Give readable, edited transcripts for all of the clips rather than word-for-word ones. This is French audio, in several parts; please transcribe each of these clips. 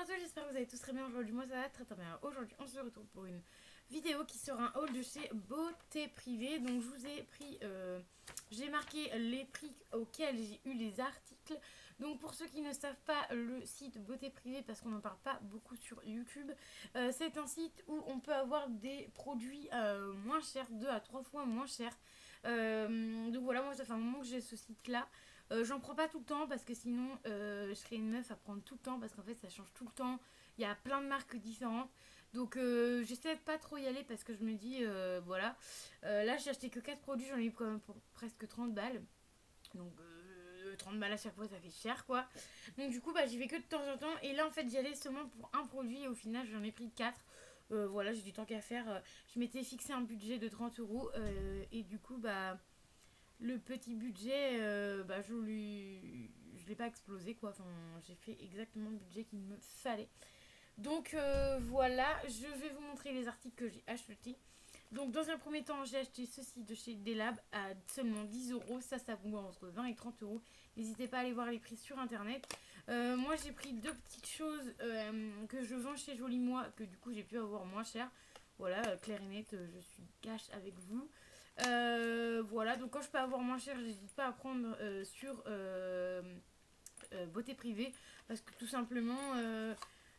Bonjour à tous, j'espère que vous allez tous très bien. Aujourd'hui, moi ça va très bien. Aujourd'hui, on se retrouve pour une vidéo qui sera un haul de chez Beauté Privée. Donc, je vous ai pris, j'ai marqué les prix auxquels j'ai eu les articles. Donc, pour ceux qui ne savent pas, le site Beauté Privée, parce qu'on n'en parle pas beaucoup sur YouTube, c'est un site où on peut avoir des produits moins chers, 2 à 3 fois moins chers. Donc voilà, moi ça fait un moment que j'ai ce site là. J'en prends pas tout le temps parce que sinon je serais une meuf à prendre tout le temps parce qu'en fait ça change tout le temps. Il y a plein de marques différentes. Donc j'essaie de pas trop y aller parce que je me dis voilà. Là j'ai acheté que 4 produits, j'en ai eu quand même pour presque 30 balles. Donc 30 balles à chaque fois ça fait cher quoi. Donc du coup bah j'y vais que de temps en temps. Et là en fait j'y allais seulement pour un produit et au final j'en ai pris 4. Voilà, j'ai du temps qu'à faire. Je m'étais fixé un budget de 30 € et du coup bah le petit budget, bah, je l'ai pas explosé quoi. Enfin, j'ai fait exactement le budget qu'il me fallait. Donc voilà, je vais vous montrer les articles que j'ai achetés. Donc dans un premier temps, j'ai acheté ceci de chez Delab à seulement 10 €. Ça vous va entre 20 et 30 €. N'hésitez pas à aller voir les prix sur internet. Moi j'ai pris deux petites choses que je vends chez Joli Moi, que du coup j'ai pu avoir moins cher. Voilà, clair et net, je suis cash avec vous. Voilà, donc quand je peux avoir moins cher, j'hésite pas à prendre sur Beauté Privée parce que tout simplement,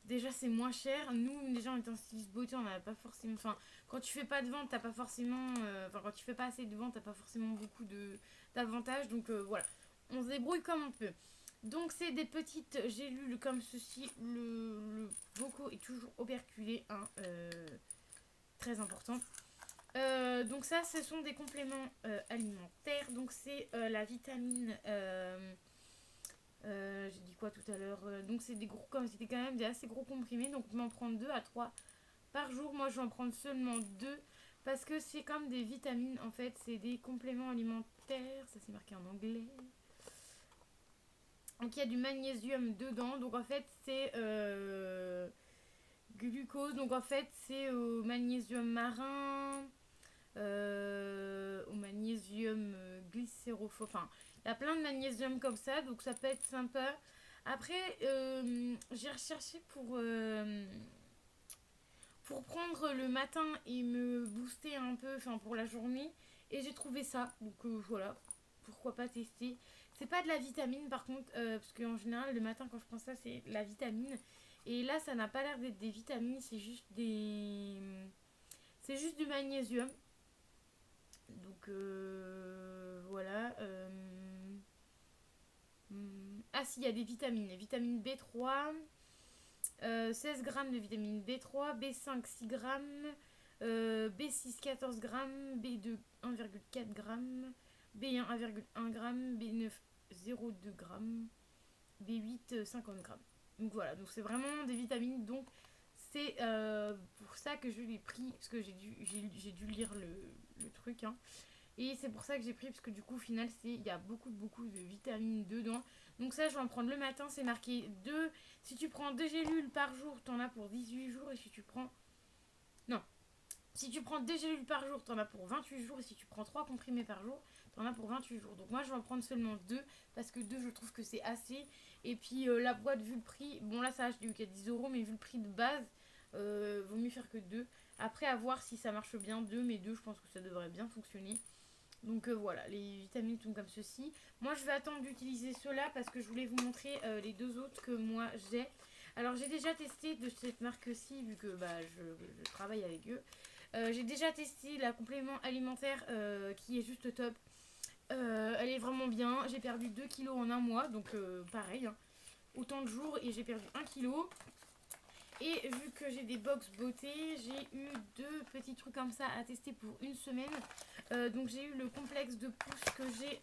déjà c'est moins cher. Nous, déjà, on est un styliste beauté, on n'a pas forcément. Enfin, quand tu fais pas de vente, t'as pas forcément. Enfin, quand tu fais pas assez de vente, t'as pas forcément beaucoup d'avantages. Donc voilà, on se débrouille comme on peut. Donc c'est des petites gélules comme ceci. Le boco est toujours operculé, hein, très important. Donc ça, ce sont des compléments alimentaires. Donc c'est la vitamine. J'ai dit quoi tout à l'heure. Donc c'est des gros, comme c'était quand même des assez gros comprimés. Donc je m'en prends 2 à 3 par jour. Moi, je vais en prendre seulement 2 parce que c'est comme des vitamines. En fait, c'est des compléments alimentaires. Ça c'est marqué en anglais. Donc il y a du magnésium dedans. Donc en fait, c'est glucose. Donc en fait, c'est au magnésium marin. Au magnésium glycérophore. Enfin, il y a plein de magnésium comme ça, donc ça peut être sympa. Après, j'ai recherché pour prendre le matin et me booster un peu, enfin pour la journée, et j'ai trouvé ça. Donc voilà, pourquoi pas tester. C'est pas de la vitamine par contre, parce qu'en général, le matin quand je prends ça, c'est la vitamine. Et là, ça n'a pas l'air d'être des vitamines, c'est juste des. C'est juste du magnésium. Donc voilà. Ah si, il y a des vitamines. Vitamine B3, 16 grammes de vitamine B3, B5 6 grammes, B6 14 grammes, B2 1,4 grammes, B1 1,1 gramme, B9 0,2 grammes, B8 50 grammes. Donc voilà, donc c'est vraiment des vitamines. Donc c'est pour ça que je l'ai pris, parce que j'ai dû lire le truc. Hein. Et c'est pour ça que j'ai pris, parce que du coup, au final, il y a beaucoup de vitamines dedans. Donc ça, je vais en prendre le matin. C'est marqué 2. Si tu prends 2 gélules par jour, t'en as pour 18 jours. Et si tu prends... Non. Si tu prends 2 gélules par jour, t'en as pour 28 jours. Et si tu prends 3 comprimés par jour, t'en as pour 28 jours. Donc moi, je vais en prendre seulement 2. Parce que 2, je trouve que c'est assez. Et puis la boîte, vu le prix... Bon, là, ça, je dis qu'il y a 10 €. Mais vu le prix de base, vaut mieux faire que 2. Après, à voir si ça marche bien 2. Mais 2, je pense que ça devrait bien fonctionner. Donc voilà, les vitamines sont comme ceci. Moi je vais attendre d'utiliser ceux-là parce que je voulais vous montrer les deux autres que moi j'ai. Alors j'ai déjà testé de cette marque-ci vu que bah, je travaille avec eux. J'ai déjà testé la complément alimentaire qui est juste top. Elle est vraiment bien. J'ai perdu 2 kilos en un mois, donc pareil. Hein. Autant de jours et j'ai perdu 1 kilo. Et vu que j'ai des box beauté, j'ai eu 2 petits trucs comme ça à tester pour une semaine. Donc j'ai eu le complexe de pouce que j'ai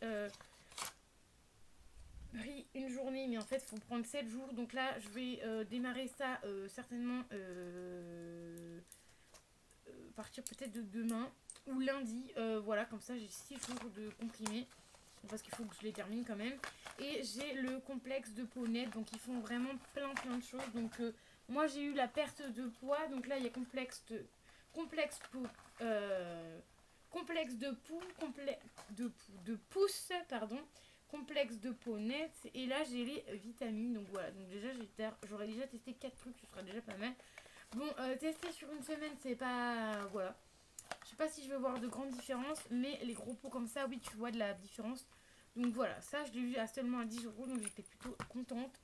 pris une journée, mais en fait il faut prendre 7 jours. Donc là je vais démarrer ça certainement partir peut-être de demain ou lundi. Voilà, comme ça j'ai 6 jours de comprimés. Parce qu'il faut que je les termine quand même. Et j'ai le complexe de peau nette. Donc ils font vraiment plein de choses. Donc moi j'ai eu la perte de poids. Donc là il y a complexe peau. Complexe de pouce, pardon. complexe de peau net. Et là, j'ai les vitamines. Donc voilà, donc déjà, j'aurais déjà testé 4 trucs, ce sera déjà pas mal. Bon, tester sur une semaine, c'est pas... Voilà. Je sais pas si je vais voir de grandes différences, mais les gros pots comme ça, oui, tu vois de la différence. Donc voilà, ça, je l'ai vu à seulement à 10 euros, donc j'étais plutôt contente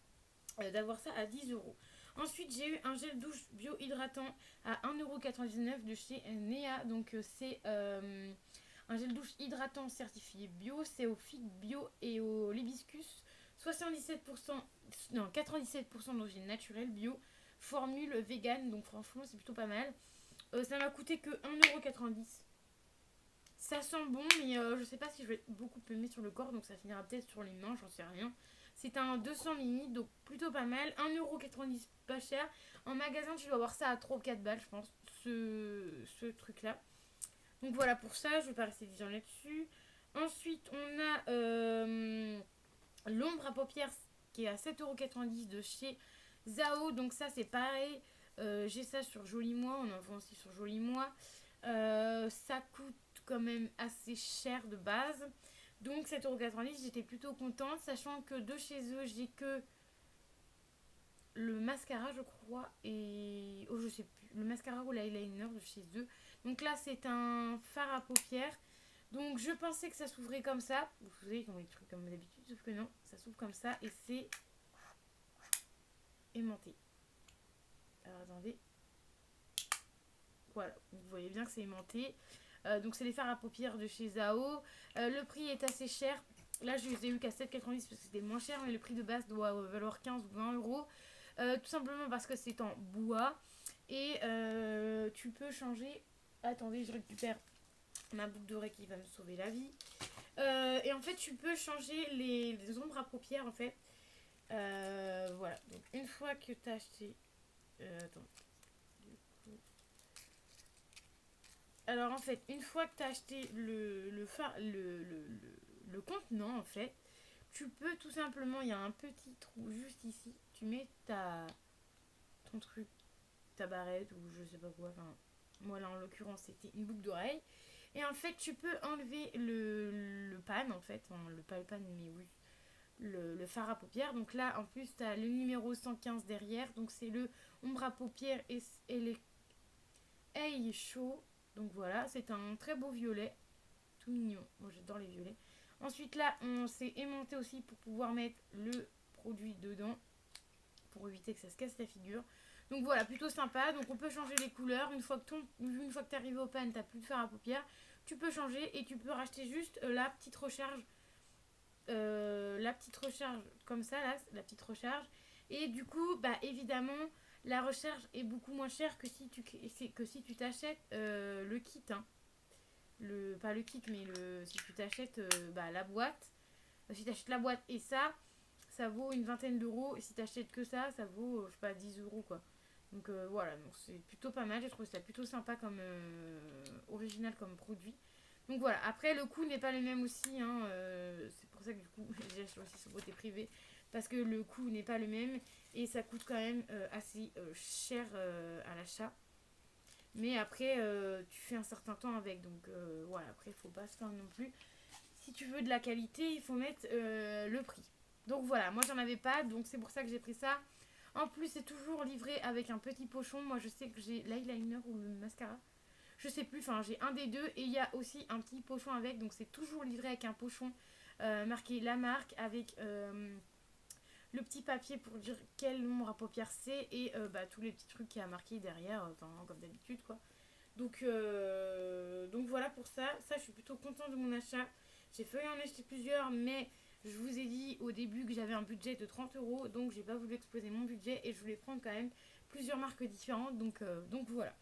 d'avoir ça à 10 euros. Ensuite, j'ai eu un gel douche bio-hydratant à 1,99 € de chez Nea. Donc, c'est un gel douche hydratant certifié bio. C'est au fig bio et au l'hibiscus. 77%, non, 97% d'origine naturelle bio. Formule vegan. Donc, franchement, c'est plutôt pas mal. Ça m'a coûté que 1,90 €. Ça sent bon, mais je sais pas si je vais beaucoup aimer sur le corps. Donc, ça finira peut-être sur les mains, j'en sais rien. C'est un 200 ml, donc plutôt pas mal. 1,90 € pas cher. En magasin, tu dois avoir ça à 3 ou 4 balles, je pense, ce truc-là. Donc voilà pour ça, je vais pas rester 10 ans là-dessus. Ensuite, on a l'ombre à paupières qui est à 7,90 € de chez Zao. Donc ça, c'est pareil. J'ai ça sur Joli Moi, on en vend aussi sur Joli Moi. Ça coûte quand même assez cher de base. Donc 7,90 €, j'étais plutôt contente, sachant que de chez eux, j'ai que le mascara, je crois, et... Oh, je sais plus. Le mascara ou l'eyeliner de chez eux. Donc là, c'est un fard à paupières. Donc je pensais que ça s'ouvrait comme ça. Vous savez, ils ont des trucs comme d'habitude, sauf que non. Ça s'ouvre comme ça et c'est aimanté. Alors attendez. Voilà, vous voyez bien que c'est aimanté. Donc c'est les fards à paupières de chez Zao. Le prix est assez cher. Là, je les ai eu qu'à 7,90 parce que c'était moins cher, mais le prix de base doit valoir 15 ou 20 €. Tout simplement parce que c'est en bois. Et tu peux changer... Attendez, je récupère ma boucle d'oreille qui va me sauver la vie. Et en fait, tu peux changer les ombres à paupières, en fait. Voilà. Donc, une fois que tu as acheté... attends. Alors, en fait, une fois que tu as acheté le contenant, en fait, tu peux tout simplement... Il y a un petit trou juste ici. Tu mets ton truc, ta barrette ou je sais pas quoi. Enfin, moi, là, en l'occurrence, c'était une boucle d'oreille. Et en fait, tu peux enlever le pan, en fait. Enfin, pas le pan, mais oui. Le fard à paupières. Donc là, en plus, tu as le numéro 115 derrière. Donc c'est le ombre à paupières et les Hey chaud. Donc voilà, c'est un très beau violet. Tout mignon. Moi, j'adore les violets. Ensuite, là, on s'est aimanté aussi pour pouvoir mettre le produit dedans. Pour éviter que ça se casse la figure. Donc voilà, plutôt sympa. Donc on peut changer les couleurs. Une fois que tu es arrivé au pan, tu n'as plus de fard à paupières. Tu peux changer et tu peux racheter juste la petite recharge. La petite recharge comme ça, là, la petite recharge. Et du coup, bah évidemment, la recharge est beaucoup moins chère que si tu t'achètes le kit. Hein. Pas le kit, mais si tu t'achètes la boîte. Si tu achètes la boîte et ça vaut une vingtaine d'euros. Et si tu achètes que ça vaut, je sais pas, 10 euros quoi. Donc voilà, donc c'est plutôt pas mal. J'ai trouvé ça plutôt sympa comme original comme produit. Donc voilà, après le coût n'est pas le même aussi. Hein, c'est pour ça que du coup j'ai acheté aussi sur beauté privée. Parce que le coût n'est pas le même. Et ça coûte quand même assez cher à l'achat. Mais après, tu fais un certain temps avec. Donc voilà, après il faut pas se faire non plus. Si tu veux de la qualité, il faut mettre le prix. Donc voilà, moi j'en avais pas, donc c'est pour ça que j'ai pris ça. En plus, c'est toujours livré avec un petit pochon. Moi, je sais que j'ai l'eyeliner ou le mascara. Je sais plus, enfin, j'ai un des deux. Et il y a aussi un petit pochon avec. Donc, c'est toujours livré avec un pochon marqué la marque avec le petit papier pour dire quel nombre à paupières c'est. Et tous les petits trucs qu'il y a marqué derrière, comme d'habitude, quoi. Donc voilà pour ça. Ça, je suis plutôt contente de mon achat. J'ai failli en acheter plusieurs, mais je vous ai dit au début que j'avais un budget de 30 euros, donc j'ai pas voulu exploser mon budget et je voulais prendre quand même plusieurs marques différentes. Donc voilà.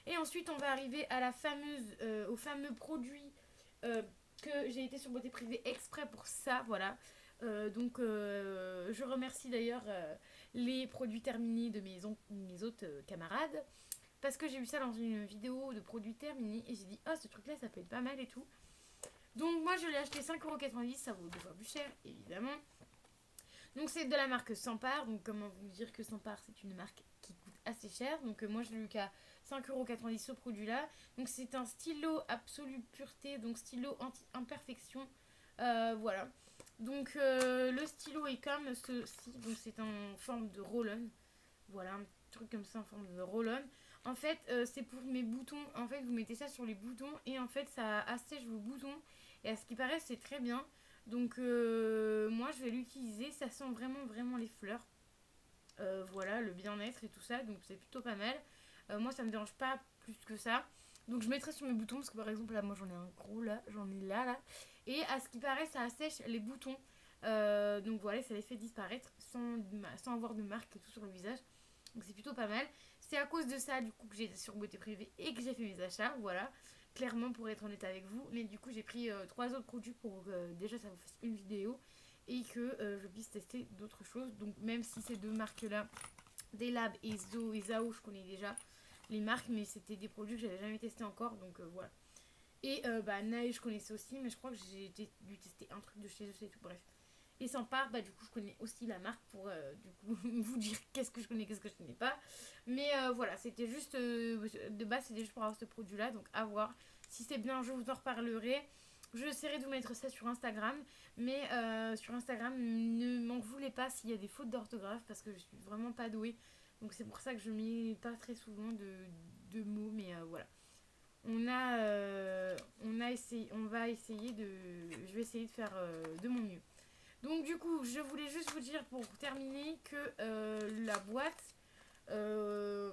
Et ensuite, on va arriver à au fameux produit que j'ai été sur Beauté Privée exprès pour ça. Voilà. Je remercie d'ailleurs les produits terminés de mes autres camarades. Parce que j'ai vu ça dans une vidéo de produits terminés et j'ai dit, oh, ce truc-là, ça peut être pas mal et tout. Donc, moi, je l'ai acheté 5,90 €, ça vaut 2 fois plus cher, évidemment. Donc, c'est de la marque Sampar. Donc, comment vous dire que Sampar, c'est une marque qui coûte assez cher. Donc, moi, je l'ai eu qu'à 5,90 € ce produit-là. Donc, c'est un stylo absolue pureté, donc stylo anti-imperfection. Voilà. Donc le stylo est comme ceci, donc c'est en forme de roll-on. Voilà, un truc comme ça en forme de roll-on. En fait, c'est pour mes boutons. En fait, vous mettez ça sur les boutons et en fait, ça assèche vos boutons. Et à ce qui paraît, c'est très bien. Donc, moi, je vais l'utiliser. Ça sent vraiment, vraiment les fleurs. Voilà, le bien-être et tout ça. Donc, c'est plutôt pas mal. Moi, ça me dérange pas plus que ça. Donc, je mettrai sur mes boutons parce que par exemple, là, moi, j'en ai un gros là. J'en ai là, là. Et à ce qui paraît, ça assèche les boutons. Donc, voilà, ça les fait disparaître sans avoir de marque et tout sur le visage. Donc c'est plutôt pas mal. C'est à cause de ça du coup que j'ai été sur Beauté Privée et que j'ai fait mes achats, voilà. Clairement pour être honnête avec vous. Mais du coup j'ai pris 3 autres produits pour que déjà ça vous fasse une vidéo et que je puisse tester d'autres choses. Donc même si ces deux marques là, Delab et Zo et Zao, je connais déjà les marques, mais c'était des produits que j'avais jamais testé encore, donc voilà. Et bah Nae je connaissais aussi, mais je crois que j'ai dû tester un truc de chez eux, c'est tout, bref. Et sans part, bah, du coup, je connais aussi la marque pour du coup vous dire qu'est-ce que je connais, qu'est-ce que je connais pas. Mais voilà, c'était juste de base, c'était juste pour avoir ce produit-là. Donc à voir. Si c'est bien, je vous en reparlerai. J'essaierai de vous mettre ça sur Instagram. Mais sur Instagram, ne m'en voulez pas s'il y a des fautes d'orthographe parce que je suis vraiment pas douée. Donc c'est pour ça que je mets pas très souvent de mots. Mais voilà. On va essayer de. Je vais essayer de faire de mon mieux. Donc du coup, je voulais juste vous dire pour terminer que la boîte, euh,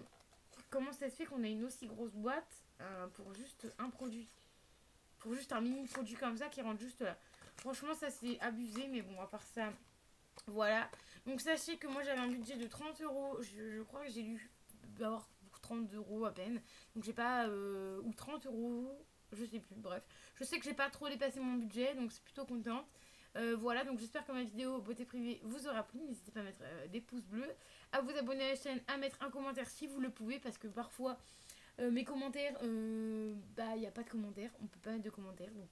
comment ça se fait qu'on a une aussi grosse boîte pour juste un produit, pour juste un mini produit comme ça qui rentre juste là. Franchement, ça c'est abusé, mais bon, à part ça, voilà. Donc sachez que moi j'avais un budget de 30 euros, je crois que j'ai dû avoir 30 euros à peine. Donc j'ai pas, ou 30 euros, je sais plus, bref. Je sais que j'ai pas trop dépassé mon budget, donc c'est plutôt contente. Voilà, donc j'espère que ma vidéo beauté privée vous aura plu. N'hésitez pas à mettre des pouces bleus, à vous abonner à la chaîne, à mettre un commentaire si vous le pouvez, parce que parfois mes commentaires, bah il n'y a pas de commentaires, on peut pas mettre de commentaires, donc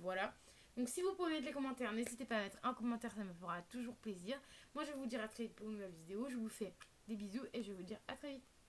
voilà. Donc si vous pouvez mettre les commentaires, n'hésitez pas à mettre un commentaire, ça me fera toujours plaisir. Moi je vais vous dire à très vite pour une nouvelle vidéo, je vous fais des bisous et je vais vous dire à très vite.